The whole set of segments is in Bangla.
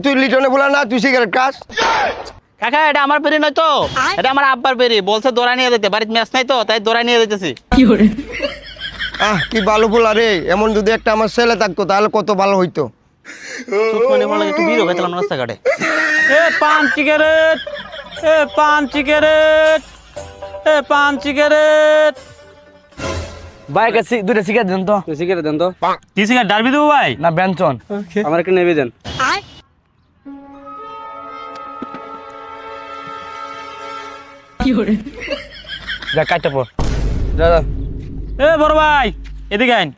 তুই লিটনে বলা না, তুই সিগারেট খাস? কাকা এটা আমার পেরি নয় তো, এটা আমার আব্বার পেরি। বলছে দৌড়া নিয়ে যেতে, বাড়িতে ম্যাচ নাই তো, তাই দৌড়া নিয়ে যেতেছি। কি ভালো পোলা রে, এমন যদি একটা আমার ছেলে থাকতো তাহলে কত ভালো হইতো। সুতমানি বলে একটু বিরো খেতাম রাস্তাঘাটে। পান সিগারেট, পান সিগারেট, পান সিগারেট। ভাই কাছে দুইটা সিগারেট দেন তো। সিগারেট দেন তো। কি সিগারেট ডালবি দেবো ভাই? না ব্যঞ্চন। আমার একটা নেবে দেন। যা কাটতে পর। যা বড় ভাই এদিকে আইন।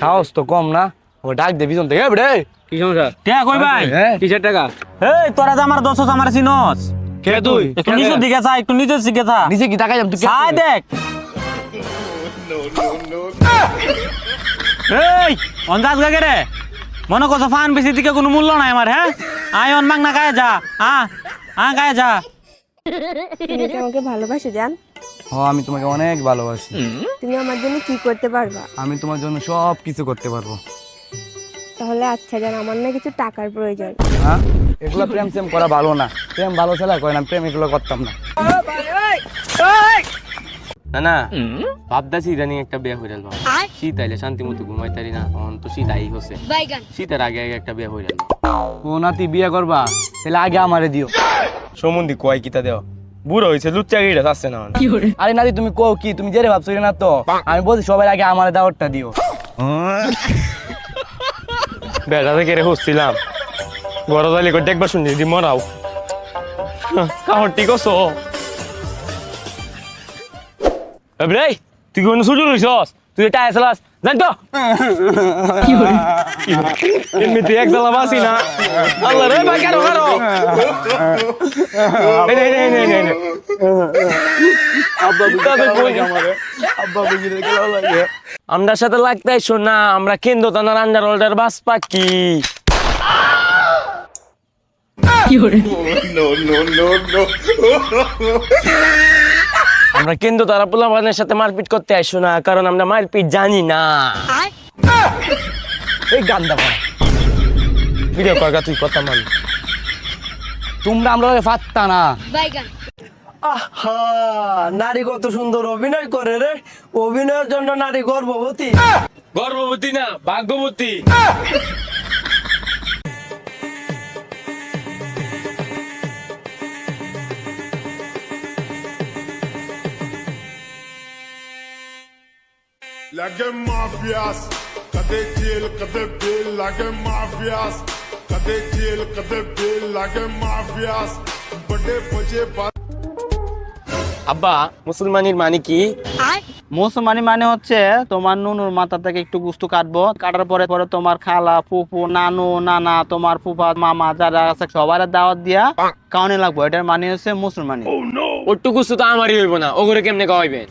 সাহস তো কম না, ও ডাক দে পিছন থেকে। রে কি সমস্যা? টাকা কই ভাই? কিসের টাকা? তোরা যে আমার দোষ আমার চিনস। কে তুই? একটু নিচের দিকে চা, একটু নিচের দিকে চা। নিচে কি টাকা যাম তুই? চাই দেখ। অন্দাজ গাগে রে, মনে করছো ফান বেশি দিকে কোনো মূল্য নাই আমার। হ্যাঁ আয় অন মাগ না গায়ে যা। গায়ে যা। তুমি কি আমাকে ভালোবাসো জান? আমি তোমাকে অনেক ভালোবাসি। তুমি আমার জন্য কি করতে পারবা? আমি তোমার জন্য সব কিছু করতে পারবো। তাহলে আচ্ছা জান, আমার না কিছু টাকার প্রয়োজন। হ্যাঁ, এগুলো প্রেম সেম করা ভালো না। প্রেম ভালো ছেলে করে না, প্রেম এগুলো করতাম না। না না, ভাবদাছি ইদানিং একটা বিয়ে হয়ে গেল। শীত আইলে শান্তি মতো ঘুমাইতারি না, তখন তো শীত আই হচ্ছে। শীতের আগে আগে একটা বিয়ে হয়ে গেল। ও নাতি বিয়ে করবা, তাহলে আগে আমারে দিও। সমন্ধি কয় কিতা দেও, বুড়ো হয়েছে, লুচ্চা গিয়ে আসছে না। আরে নাতি তুমি কও কি, তুমি জেরে ভাবছো না তো। আমি বলছি সবাই আগে আমারে দাওয়াতটা দিও। বেড়া থেকে রে হচ্ছিলাম, গরদালি করে দেখবার শুনি দি মরাও কাহর ঠিক আছো? রে তুই কোন সুযোগ রইছস? তুই এটা আসলাস জান তো এমনিতে এক জ্বালা বাসি না। আল্লাহ রে ভাই কারো কারো আমরা সাথে লাগতাই শোনা, আমরা কেন্দ্র থানার আন্ডার হোল্ডার বাস পাখি। আমরা কেন্দ্র তারা পোলাপানের সাথে মারপিট করতে আসো না, কারণ আমরা মারপিট জানি না। এই গান্দা পড়া ভিডিও কয়গা তুই কথা মান। তোমরা আমরা ফাত্তা না। আহা, নারী কত সুন্দর অভিনয় করে রে। অভিনয়ের জন্য নারী গর্ভবতী। গর্ভবতী না, ভাগ্যবতী। Like mafias, kade jail, kade bail, like mafias, kade jail, kade bail, like mafias, bade baje baat. আব্বা, মুসলমানের মানে কি? মুসলমানি মানে হচ্ছে তোমার নুনুর মাথা থেকে একটু গুস্তু কাটবো, কাটার পরে পরে তোমার খালা ফুফু নানু নানা তোমার ফুফা মামা যারা আছে সবার দাওয়াত দিয়া কাউনে লাগবো। এটার মানে হচ্ছে মুসলমানি। ওটুকু তো আমারই হইব না, ওগুলো কেমনে খাওয়াইবেন?